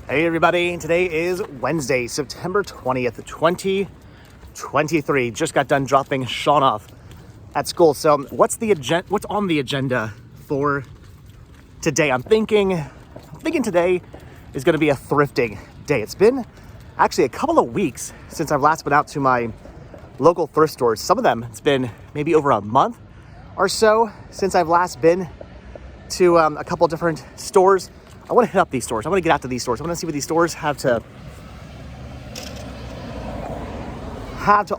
Hey everybody, today is Wednesday, September 20th, 2023. Just got done dropping Sean off at school. So what's on the agenda for today? I'm thinking today is going to be a thrifting day. It's been actually a couple of weeks since I've last been out to my local thrift stores. Some of them, it's been maybe over a month or so since I've last been to a couple different stores. I want to hit up these stores. I want to get out to these stores. I want to see what these stores have to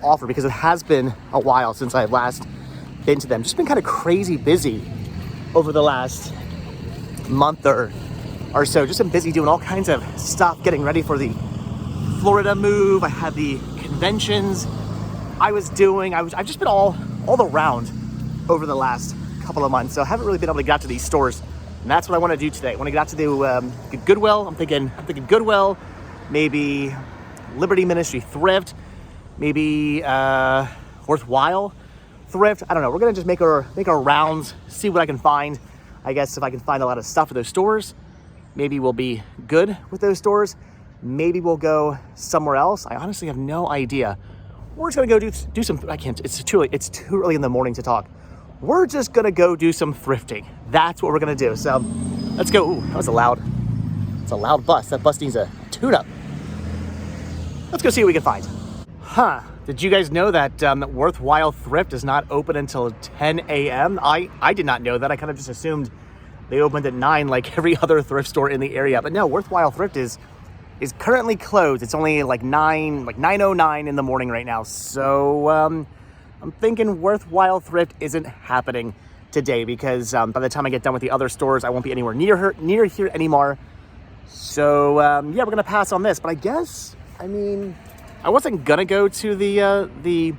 offer, because it has been a while since I've last been to them. Just been kind of crazy busy over the last month or so. Just been busy doing all kinds of stuff, getting ready for the Florida move. I had the conventions I was doing. I've just been all around over the last couple of months, so I haven't really been able to get out to these stores. And that's what I want to do today. I want to get out to do Goodwill. I'm thinking Goodwill, maybe Liberty Ministry Thrift, maybe Worthwhile Thrift. I don't know. We're gonna just make our rounds, see what I can find. I guess if I can find a lot of stuff at those stores, maybe we'll be good with those stores. Maybe we'll go somewhere else. I honestly have no idea. We're just gonna go do some. I can't. It's too early in the morning to talk. We're just gonna go do some thrifting. That's what we're gonna do. So let's go. Ooh, it's a loud bus. That bus needs a tune-up. Let's go see what we can find. Did you guys know that Worthwhile Thrift is not open until 10 a.m.? I did not know that. I kind of just assumed they opened at 9 like every other thrift store in the area. But no, Worthwhile Thrift is currently closed. It's only like 9:09 in the morning right now. So I'm thinking Worthwhile Thrift isn't happening today, because by the time I get done with the other stores, I won't be anywhere near here anymore. So yeah, we're gonna pass on this. But I wasn't gonna go to the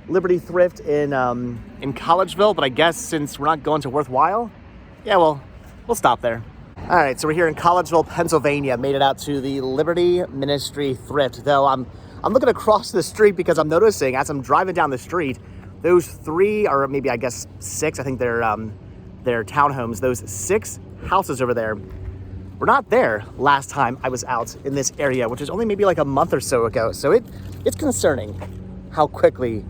Liberty Thrift in Collegeville, but I guess since we're not going to Worthwhile, yeah, well, we'll stop there. All right, so we're here in Collegeville, Pennsylvania. Made it out to the Liberty Ministry Thrift, though I'm looking across the street because I'm noticing as I'm driving down the street, those 3, or maybe I guess 6, I think they're townhomes, those 6 houses over there were not there last time I was out in this area, which is only maybe like a month or so ago. So it's concerning how quickly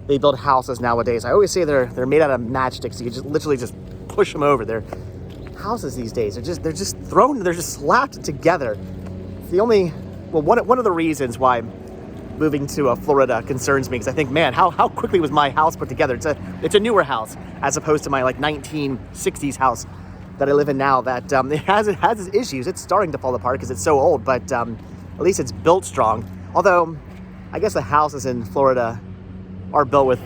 they build houses nowadays. I always say they're made out of matchsticks. You just literally just push them over. Their houses these days they're just slapped together. It's the only, well, one of the reasons why moving to Florida concerns me, because I think, man, how quickly was my house put together? It's a newer house as opposed to my like 1960s house that I live in now. That it has its issues. It's starting to fall apart because it's so old, but at least it's built strong. Although I guess the houses in Florida are built with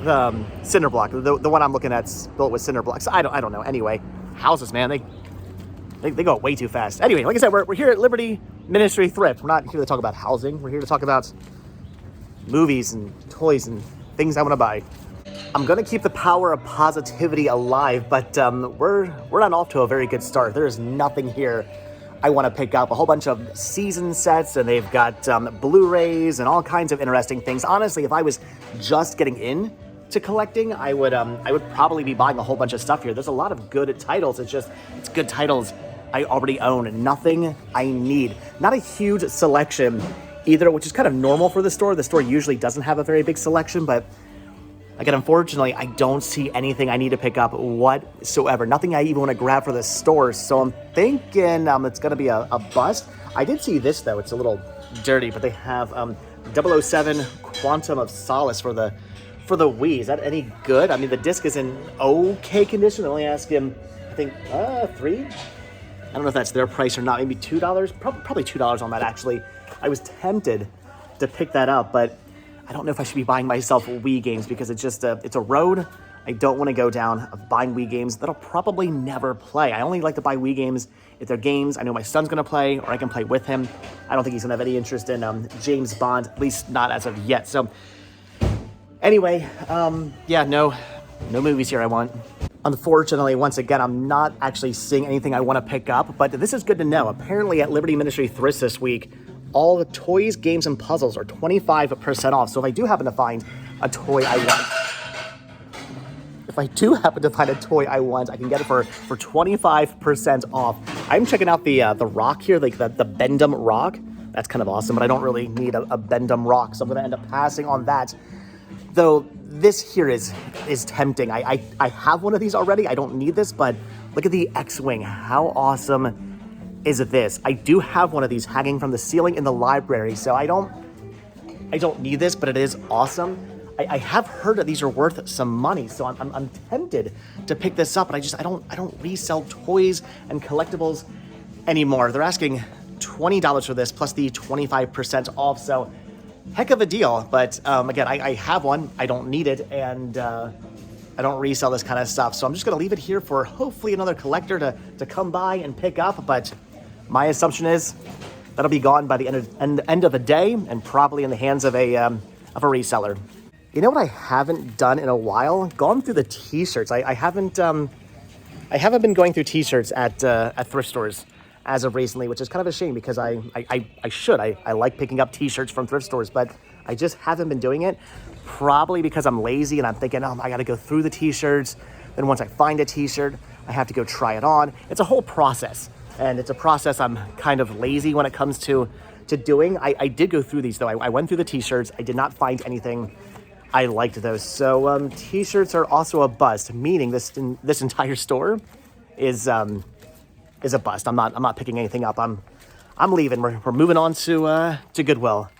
cinder block. The one I'm looking at's built with cinder blocks. I don't know. Anyway, houses, man, they go way too fast. Anyway, like I said, we're here at Liberty Ministry Thrift. We're not here to talk about housing. We're here to talk about movies and toys and things I want to buy. I'm gonna keep the power of positivity alive, but we're not off to a very good start. There is nothing here I want to pick up. A whole bunch of season sets, and they've got Blu-rays and all kinds of interesting things. Honestly, if I was just getting in to collecting, I would probably be buying a whole bunch of stuff here. There's a lot of good titles. It's good titles I already own, and nothing I need. Not a huge selection either, which is kind of normal for the store. The store usually doesn't have a very big selection, but again, unfortunately, I don't see anything I need to pick up whatsoever. Nothing I even want to grab for the store. So I'm thinking it's going to be a bust. I did see this, though. It's a little dirty, but they have 007 Quantum of Solace for the Wii. Is that any good? I mean, the disc is in okay condition. I only asked him, I think, $3? I don't know if that's their price or not. Maybe $2? Probably $2 on that, actually. I was tempted to pick that up, but I don't know if I should be buying myself Wii games, because it's just it's a road I don't want to go down of buying Wii games that I'll probably never play. I only like to buy Wii games if they're games I know my son's going to play, or I can play with him. I don't think he's going to have any interest in James Bond, at least not as of yet. So anyway, yeah, no movies here I want. Unfortunately, once again, I'm not actually seeing anything I want to pick up, but this is good to know. Apparently at Liberty Ministry Thrift this week, all the toys, games, and puzzles are 25% off. So if I do happen to find a toy I want, if I do happen to find a toy I want, I can get it for 25% off. I'm checking out the rock here, like the Bendum rock. That's kind of awesome, but I don't really need a Bendum rock, so I'm gonna end up passing on that. Though this here is tempting. I have one of these already. I don't need this, but look at the X-Wing. How awesome is this? I do have one of these hanging from the ceiling in the library, so I don't need this, but it is awesome. I have heard that these are worth some money, so I'm tempted to pick this up, but I don't resell toys and collectibles anymore. They're asking $20 for this plus the 25% off, so heck of a deal. But again, I have one, I don't need it, and I don't resell this kind of stuff, so I'm just gonna leave it here for hopefully another collector to come by and pick up. But my assumption is that'll be gone by the end of the day, and probably in the hands of a reseller. You know what I haven't done in a while? Gone through the t-shirts. I haven't been going through t-shirts at thrift stores as of recently, which is kind of a shame because I like picking up t-shirts from thrift stores, but I just haven't been doing it. Probably because I'm lazy and I'm thinking, oh, I got to go through the t-shirts. Then once I find a t-shirt, I have to go try it on. It's a whole process, and it's a process I'm kind of lazy when it comes to doing. I did go through these though. I went through the t-shirts. I did not find anything I liked those. So t-shirts are also a bust, meaning this entire store is a bust. I'm not picking anything up. I'm leaving. We're moving on to Goodwill.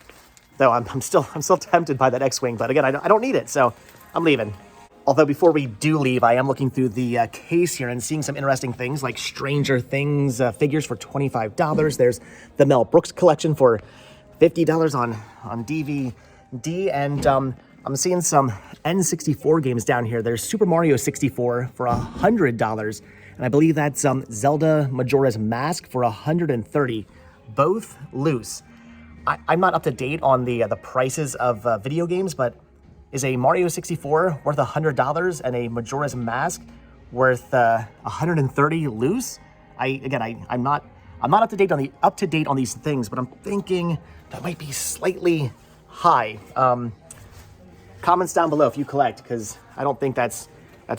Though I'm still tempted by that X-Wing, but again, I don't need it, so I'm leaving. Although before we do leave, I am looking through the case here and seeing some interesting things like Stranger Things figures for $25. There's the Mel Brooks collection for $50 on DVD, and I'm seeing some N64 games down here. There's Super Mario 64 for $100, and I believe that's Zelda Majora's Mask for $130, both loose. I'm not up to date on the prices of video games, but is a Mario 64 worth $100 and a Majora's Mask worth $130 loose? I'm not up to date on these things, but I'm thinking that might be slightly high. Comments down below if you collect, because I don't think that's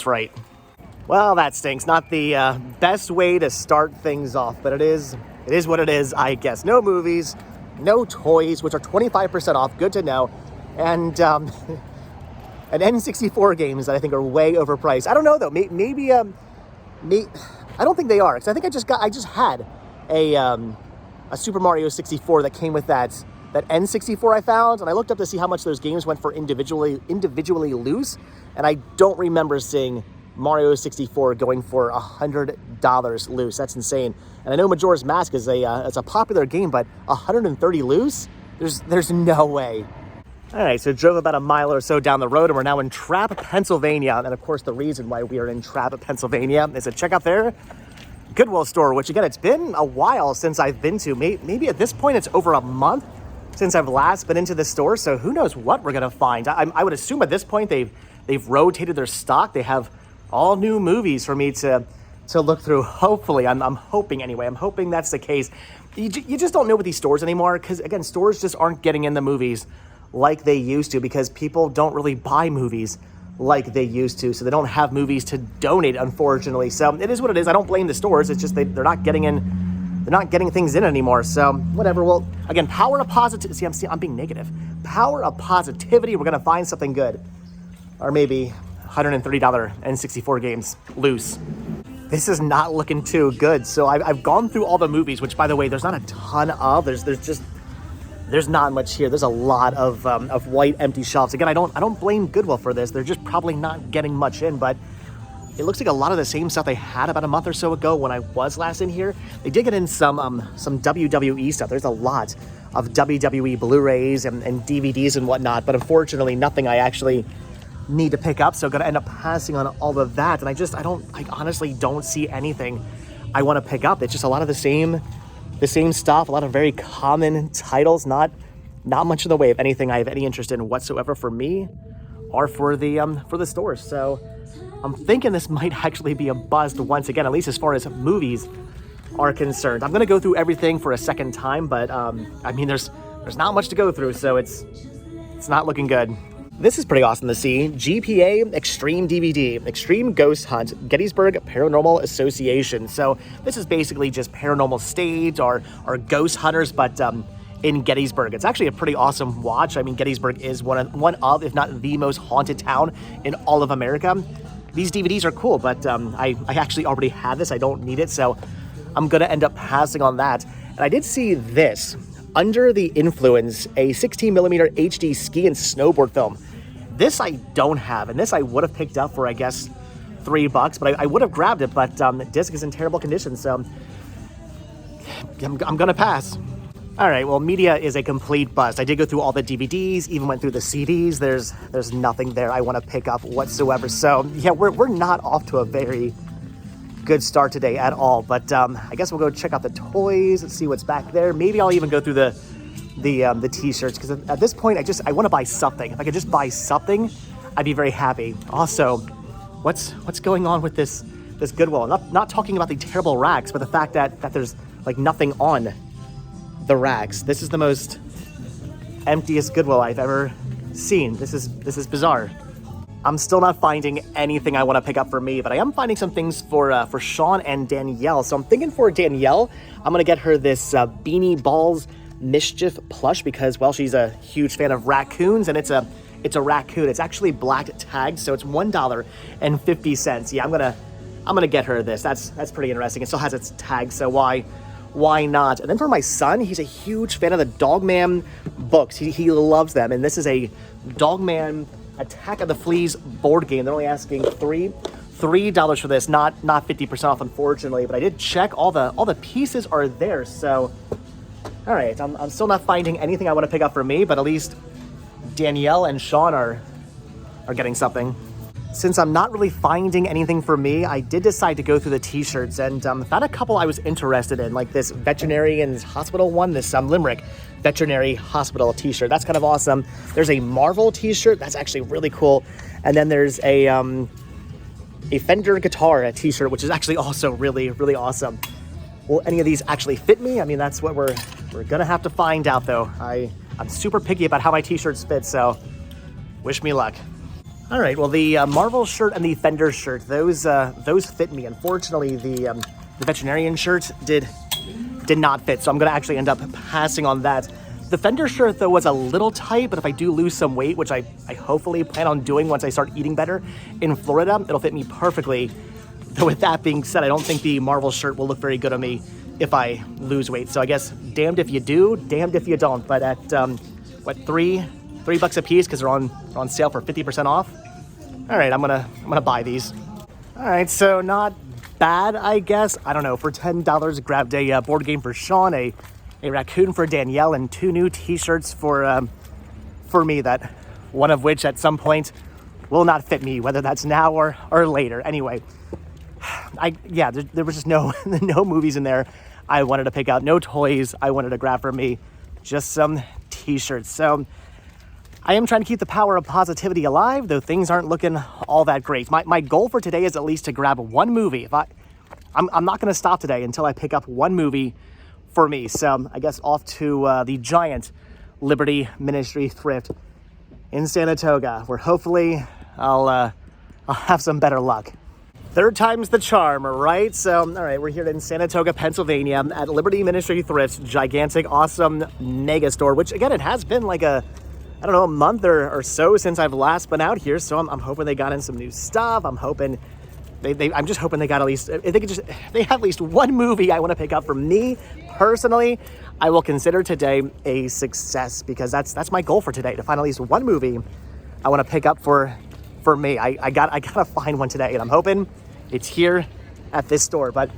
right. Well, that stinks. Not the best way to start things off, but it is what it is, I guess. No movies, no toys, which are 25% off. Good to know. And an N64 games that I think are way overpriced. I don't know though. Maybe I don't think they are, because I think I just had a Super Mario 64 that came with that N64 I found, and I looked up to see how much those games went for individually loose, and I don't remember seeing Mario 64 going for $100 loose. That's insane. And I know Majora's Mask is it's a popular game, but $130 loose? There's no way. All right, so drove about a mile or so down the road, and we're now in Trappe, Pennsylvania. And of course, the reason why we are in Trappe, Pennsylvania is to check out their Goodwill store, which again, it's been a while since I've been to. Maybe at this point, it's over a month since I've last been into the store, so who knows what we're gonna find. I would assume at this point they've rotated their stock. They have all new movies for me to look through. Hopefully, I'm hoping anyway. I'm hoping that's the case. You just don't know with these stores anymore, because again, stores just aren't getting in the movies like they used to, because people don't really buy movies like they used to, so they don't have movies to donate, unfortunately. So it is what it is. I don't blame the stores. It's just they're not getting in. They're not getting things in anymore, so whatever. Well, again, power of positivity. I'm being negative. Power of positivity. We're gonna find something good, or maybe $130 N64 games loose. This is not looking too good. So I've gone through all the movies, which, by the way, there's not a ton of. There's not much here. There's a lot of white empty shelves. Again, I don't blame Goodwill for this. They're just probably not getting much in, but it looks like a lot of the same stuff they had about a month or so ago when I was last in here. They did get in some WWE stuff. There's a lot of WWE Blu-rays and DVDs and whatnot, but unfortunately nothing I actually need to pick up, so gonna end up passing on all of that. And I honestly don't see anything I want to pick up. It's just a lot of the same stuff, a lot of very common titles, not much in the way of anything I have any interest in whatsoever for me or for the store. So I'm thinking this might actually be a bust once again, at least as far as movies are concerned. I'm gonna go through everything for a second time, but I mean, there's not much to go through, so it's not looking good. This is pretty awesome to see. GPA Extreme DVD, Extreme Ghost Hunt, Gettysburg Paranormal Association. So this is basically just paranormal states or ghost hunters, but in Gettysburg. It's actually a pretty awesome watch. I mean, Gettysburg is one of, if not the most haunted town in all of America. These DVDs are cool, but I actually already have this. I don't need it, so I'm gonna end up passing on that. And I did see this, Under the Influence, a 16mm HD ski and snowboard film. This I don't have, and this I would have picked up for, I guess, $3, but I would have grabbed it, but the disc is in terrible condition, so I'm gonna pass. All right, well, media is a complete bust. I did go through all the DVDs, even went through the CDs. There's nothing there I want to pick up whatsoever. So yeah, we're not off to a very good start today at all. But I guess we'll go check out the toys and see what's back there. Maybe I'll even go through the t-shirts, because at this point I want to buy something. If I could just buy something, I'd be very happy. Also, what's going on with this Goodwill? I'm not talking about the terrible racks, but the fact that there's like nothing on the racks. This is the most emptiest Goodwill I've ever seen. This is bizarre. I'm still not finding anything I want to pick up for me, but I am finding some things for Sean and Danielle. So I'm thinking for Danielle, I'm gonna get her this Beanie Balls Mischief plush, because, well, she's a huge fan of raccoons, and it's a raccoon. It's actually black tagged, so it's $1.50. Yeah, I'm gonna get her this. That's pretty interesting. It still has its tag, so why not? And then for my son, he's a huge fan of the Dogman books. He loves them, and this is a Dogman Attack of the Fleas board game. They're only asking $3 for this, not 50% off, unfortunately. But I did check, all the pieces are there. So, all right, I'm still not finding anything I want to pick up for me, but at least Danielle and Sean are getting something. Since I'm not really finding anything for me, I did decide to go through the t-shirts, and found a couple I was interested in, like this veterinarian's hospital one, this Limerick veterinary hospital t-shirt. That's kind of awesome. There's a Marvel t-shirt. That's actually really cool. And then there's a Fender guitar t-shirt, which is actually also really, really awesome. Will any of these actually fit me? I mean, that's what we're gonna have to find out, though. I'm super picky about how my t-shirts fit, so wish me luck. All right, well, the Marvel shirt and the Fender shirt, those fit me. Unfortunately, the veterinarian shirt did not fit, so I'm gonna actually end up passing on that. The Fender shirt, though, was a little tight, but if I do lose some weight, which I hopefully plan on doing once I start eating better in Florida, it'll fit me perfectly. Though with that being said, I don't think the Marvel shirt will look very good on me if I lose weight. So I guess damned if you do, damned if you don't. But at $3 a piece, because they're on sale for 50% off. All right, I'm gonna buy these. All right, so not bad, I guess. I don't know, for $10, grabbed a board game for Sean, a raccoon for Danielle, and 2 new t-shirts for me, that one of which at some point will not fit me, whether that's now or later. Anyway, there was just no movies in there I wanted to pick out, no toys I wanted to grab for me, just some t-shirts. So I am trying to keep the power of positivity alive, though things aren't looking all that great. My goal for today is at least to grab one movie. I'm not going to stop today until I pick up one movie for me. So I guess off to the giant Liberty Ministry Thrift in Sanatoga, where hopefully I'll have some better luck. Third time's the charm, right? So, all right, we're here in Sanatoga, Pennsylvania at Liberty Ministry Thrift's gigantic, awesome mega store, which again, it has been like a month or so since I've last been out here. So I'm hoping they got in some new stuff. I'm hoping I'm just hoping they got if they have at least one movie I want to pick up. For me personally, I will consider today a success, because that's my goal for today, to find at least one movie I want to pick up for me. I gotta find one today, and I'm hoping it's here at this store, but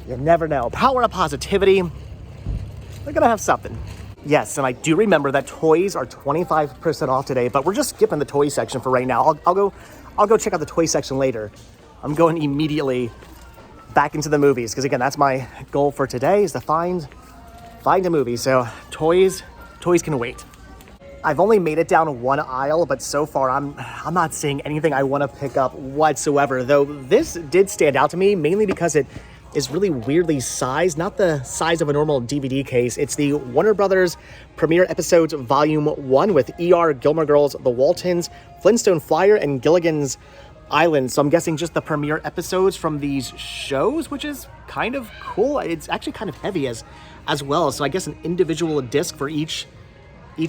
you never know. Power of positivity. They're gonna have something. Yes, and I do remember that toys are 25% off today, but we're just skipping the toy section for right now. I'll go check out the toy section later. I'm going immediately back into the movies, because again, that's my goal for today, is to find a movie. So toys can wait. I've only made it down one aisle, but so far I'm not seeing anything I want to pick up whatsoever, though this did stand out to me, mainly because it is really weirdly sized, not the size of a normal DVD case. It's the Warner Brothers Premiere Episodes Volume 1 with ER, Gilmore Girls, The Waltons, Flintstone Flyer, and Gilligan's Island. So I'm guessing just the premiere episodes from these shows, which is kind of cool. It's actually kind of heavy as well. So I guess an individual disc for each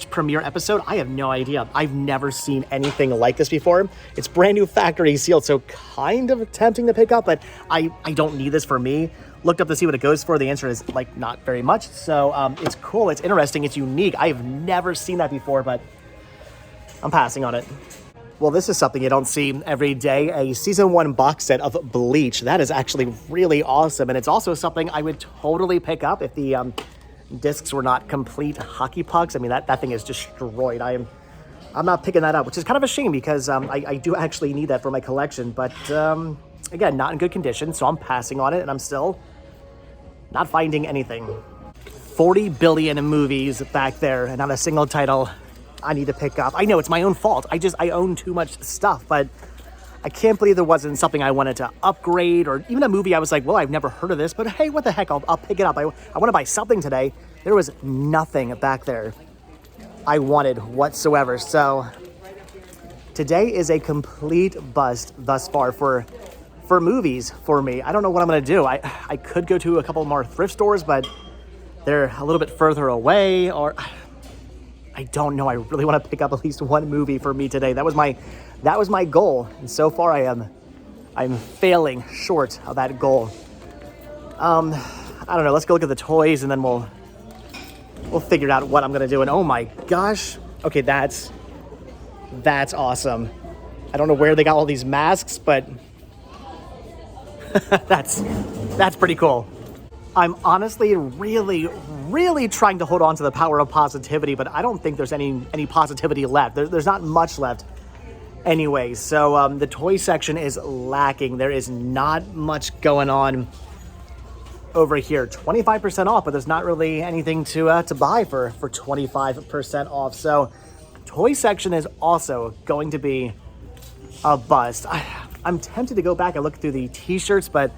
premiere episode. I have no idea. I've never seen anything like this before. It's brand new factory sealed, so kind of tempting to pick up, but I don't need this for me. Looked up to see what it goes for. The answer is like not very much. So it's cool. It's interesting. It's unique. I have never seen that before, but I'm passing on it. Well, this is something you don't see every day, a season 1 box set of Bleach. That is actually really awesome. And it's also something I would totally pick up if the discs were not complete hockey pucks. I mean, that thing is destroyed. I'm not picking that up, which is kind of a shame because I do actually need that for my collection. But again, not in good condition, so I'm passing on it, and I'm still not finding anything. 40 billion movies back there, and not a single title I need to pick up. I know it's my own fault. I own too much stuff, but I can't believe there wasn't something I wanted to upgrade, or even a movie I was like, well, I've never heard of this, but hey, what the heck, I'll pick it up. I want to buy something today. There was nothing back there I wanted whatsoever. So today is a complete bust thus far for movies for me. I don't know what I'm going to do. I could go to a couple more thrift stores, but they're a little bit further away, or I don't know. I really want to pick up at least one movie for me today. That was my goal, and so far I'm failing short of that goal. I don't know. Let's go look at the toys, and then we'll figure out what I'm gonna do. And oh my gosh, okay, that's awesome. I don't know where they got all these masks, but that's pretty cool. I'm honestly really trying to hold on to the power of positivity, but I don't think there's any positivity left. There's not much left anyway. So the toy section is lacking. There is not much going on over here. 25% off, but there's not really anything to buy for 25% off. So toy section is also going to be a bust. I'm tempted to go back and look through the t-shirts, but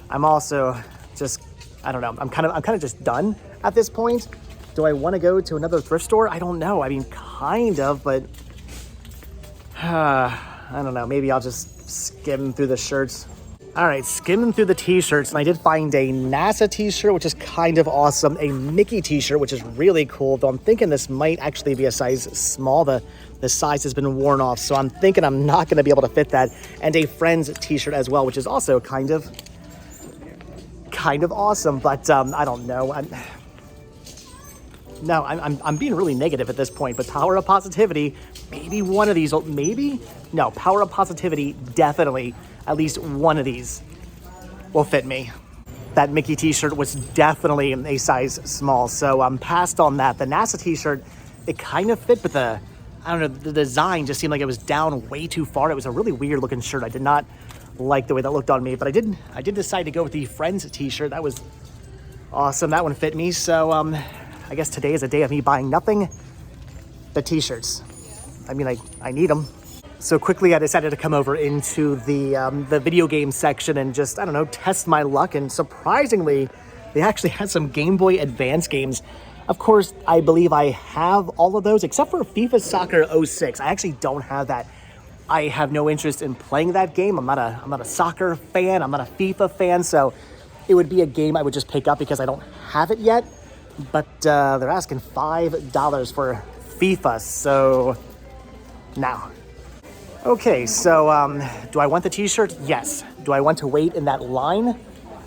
I'm also just, I don't know. I'm kind of just done at this point. Do I want to go to another thrift store? I don't know. I mean, kind of, but I don't know. Maybe I'll just skim through the shirts. All right, skimming through the t-shirts, and I did find a NASA t-shirt, which is kind of awesome. A Mickey t-shirt, which is really cool, though I'm thinking this might actually be a size small. The size has been worn off, so I'm thinking I'm not going to be able to fit that. And a Friends t-shirt as well, which is also kind of awesome, but I don't know. I'm being really negative at this point, but power of positivity, maybe one of these, no, power of positivity, definitely at least one of these will fit me. That Mickey t-shirt was definitely a size small, so I'm passed on that. The NASA t-shirt, it kind of fit, but the design just seemed like it was down way too far. It was a really weird looking shirt. I did not like the way that looked on me, but I did decide to go with the Friends t-shirt. That was awesome. That one fit me. So I guess today is a day of me buying nothing but t-shirts. I mean, I need them. So quickly I decided to come over into the video game section and just, I don't know, test my luck. And surprisingly, they actually had some Game Boy Advance games. Of course, I believe I have all of those except for FIFA Soccer 06. I actually don't have that. I have no interest in playing that game. I'm not a soccer fan. I'm not a FIFA fan. So it would be a game I would just pick up because I don't have it yet. But they're asking $5 for FIFA. So now. Okay, so do I want the t-shirt? Yes. Do I want to wait in that line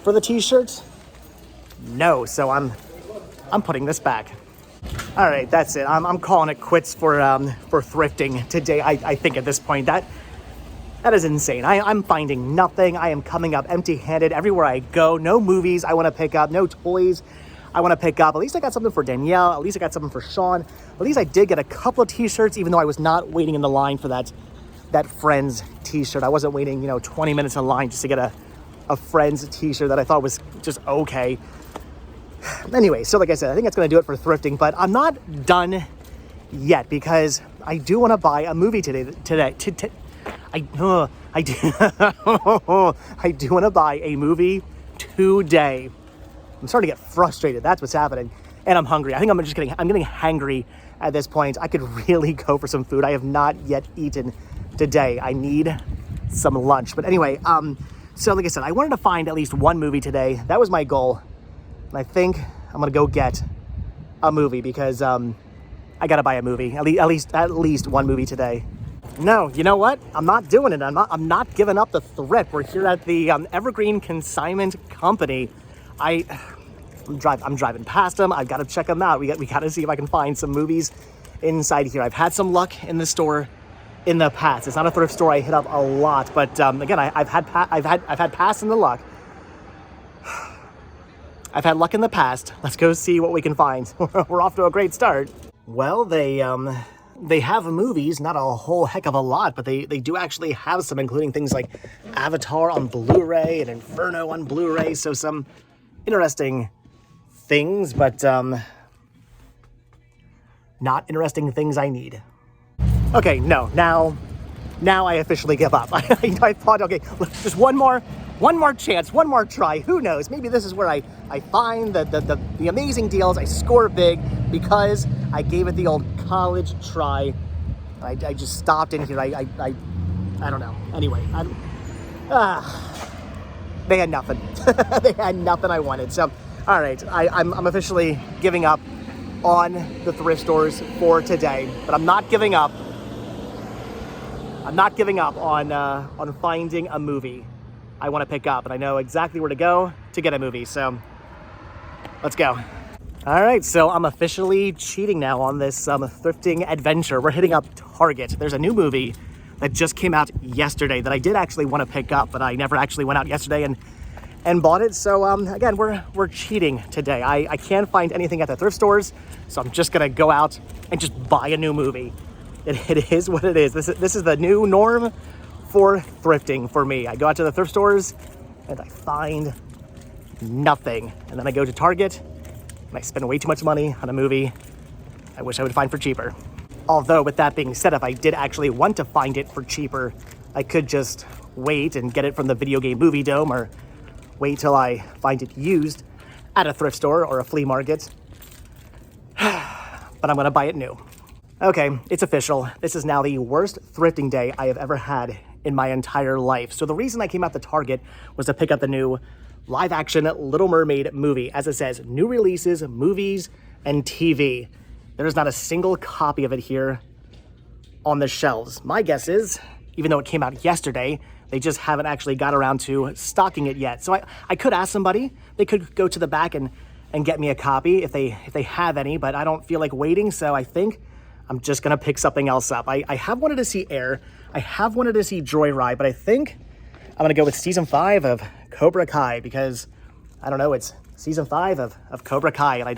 for the t-shirt? No. So I'm putting this back. All right, that's it. I'm calling it quits for thrifting today. I think at this point that is insane. I'm finding nothing. I am coming up empty-handed everywhere I go. No movies I want to pick up. No toys I want to pick up. At least I got something for Danielle. At least I got something for Sean. At least I did get a couple of t-shirts, even though I was not waiting in the line for that Friends t-shirt. I wasn't waiting 20 minutes in line just to get a Friends t-shirt that I thought was just okay. Anyway, so like I said, I think that's going to do it for thrifting, but I'm not done yet because I do want to buy a movie today. I do want to buy a movie today. I'm starting to get frustrated. That's what's happening. And I'm hungry. I think I'm getting hangry at this point. I could really go for some food. I have not yet eaten today. I need some lunch. But anyway, so like I said, I wanted to find at least one movie today. That was my goal. And I think I'm gonna go get a movie because I gotta buy a movie. At least one movie today. No, you know what? I'm not doing it. I'm not giving up the thrift. We're here at the Evergreen Consignment Company. I'm driving past them. I've got to check them out. We got to see if I can find some movies inside here. I've had some luck in the store in the past. It's not a thrift store I hit up a lot, but again, I've had past in the luck. I've had luck in the past. Let's go see what we can find. We're off to a great start. Well, they have movies, not a whole heck of a lot, but they do actually have some, including things like Avatar on Blu-ray and Inferno on Blu-ray. So some interesting things, but not interesting things I need. Okay, no, now I officially give up. I thought, okay, just one more chance, one more try. Who knows? Maybe this is where I find the amazing deals. I score big because I gave it the old college try. I just stopped in here. I don't know. Anyway, they had nothing. They had nothing I wanted. So, all right, I'm officially giving up on the thrift stores for today. But I'm not giving up. I'm not giving up on finding a movie I want to pick up, and I know exactly where to go to get a movie. So, let's go. All right, so I'm officially cheating now on this thrifting adventure. We're hitting up Target. There's a new movie that just came out yesterday that I did actually want to pick up, but I never actually went out yesterday and bought it. So again, we're cheating today. I can't find anything at the thrift stores, so I'm just gonna go out and just buy a new movie. It is what it is. This is the new norm for thrifting for me. I go out to the thrift stores and I find nothing, and then I go to Target and I spend way too much money on a movie I wish I would find for cheaper. Although, with that being said, if I did actually want to find it for cheaper, I could just wait and get it from the Video Game Movie Dome, or wait till I find it used at a thrift store or a flea market. But I'm gonna buy it new. Okay, it's official. This is now the worst thrifting day I have ever had in my entire life. So the reason I came out to Target was to pick up the new live-action Little Mermaid movie. As it says, new releases, movies, and TV. There's not a single copy of it here on the shelves. My guess is, even though it came out yesterday, they just haven't actually got around to stocking it yet. So I could ask somebody. They could go to the back and get me a copy if they have any, but I don't feel like waiting, so I think I'm just gonna pick something else up. I have wanted to see Air. I have wanted to see Joyride, but I think I'm gonna go with season 5 of Cobra Kai because, I don't know, it's season 5 of Cobra Kai, and I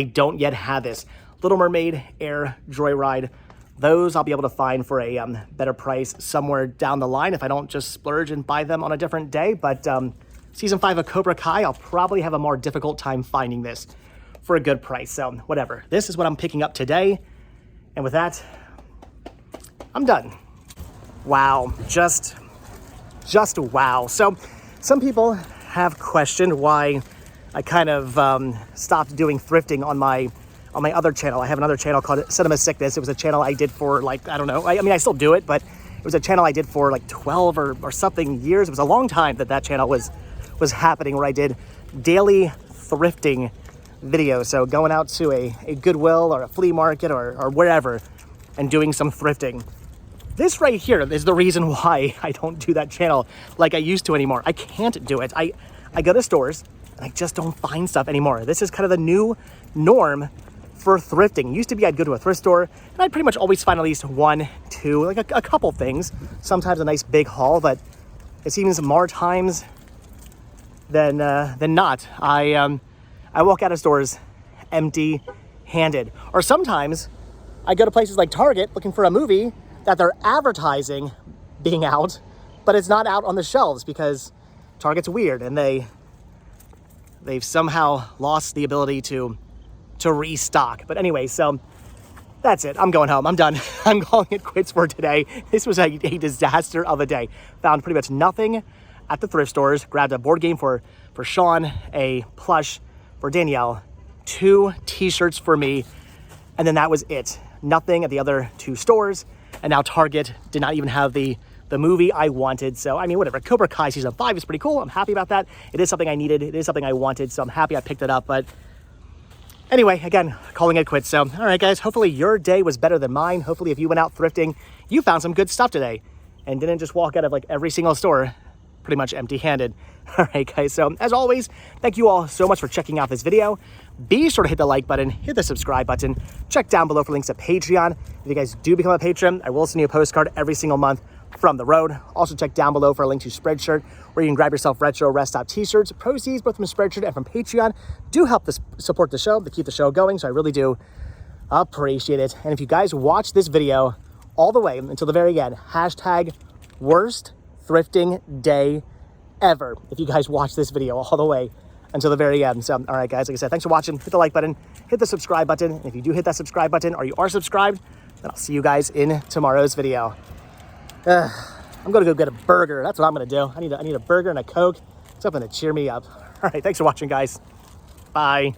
don't yet have this. Little Mermaid, Air, Joyride, those I'll be able to find for a better price somewhere down the line if I don't just splurge and buy them on a different day. But season 5 of Cobra Kai, I'll probably have a more difficult time finding this for a good price. So whatever, this is what I'm picking up today. And with that, I'm done. Wow, just wow. So some people have questioned why I kind of stopped doing thrifting on my other channel. I have another channel called Cinema Sickness. It was a channel I did for like, I don't know. I mean, I still do it, but it was a channel I did for like 12 or something years. It was a long time that channel was happening, where I did daily thrifting videos. So going out to a Goodwill or a flea market or wherever and doing some thrifting. This right here is the reason why I don't do that channel like I used to anymore. I can't do it. I go to stores and I just don't find stuff anymore. This is kind of the new norm for thrifting. Used to be I'd go to a thrift store and I'd pretty much always find at least one, two, like a couple things, sometimes a nice big haul, but it seems more times than not. I walk out of stores empty-handed. Or sometimes I go to places like Target looking for a movie that they're advertising being out, but it's not out on the shelves because Target's weird and they've somehow lost the ability to restock. But anyway, so that's it. I'm going home. I'm done. I'm calling it quits for today. This was a disaster of a day. Found pretty much nothing at the thrift stores, grabbed a board game for Sean, a plush for Danielle, 2 t-shirts for me, and then that was it. Nothing at the other 2 stores, and now Target did not even have the movie I wanted. So, I mean, whatever. Cobra Kai Season 5 is pretty cool. I'm happy about that. It is something I needed. It is something I wanted, so I'm happy I picked it up. But anyway, again, calling it quits. So, all right, guys, hopefully your day was better than mine. Hopefully if you went out thrifting, you found some good stuff today and didn't just walk out of like every single store pretty much empty-handed. All right, guys, so as always, thank you all so much for checking out this video. Be sure to hit the like button, hit the subscribe button, check down below for links to Patreon. If you guys do become a patron, I will send you a postcard every single month from the road. Also check down below for a link to Spreadshirt, where you can grab yourself retro rest stop t-shirts. Proceeds both from Spreadshirt and from Patreon do help support the show, to keep the show going, so I really do appreciate it. And if you guys watch this video all the way until the very end, hashtag worst thrifting day ever. If you guys watch this video all the way until the very end. So, all right, guys, like I said, thanks for watching. Hit the like button, hit the subscribe button. And if you do hit that subscribe button or you are subscribed, then I'll see you guys in tomorrow's video. I'm gonna go get a burger. That's what I'm gonna do. I need a burger and a Coke, something to cheer me up. All right, thanks for watching, guys. Bye.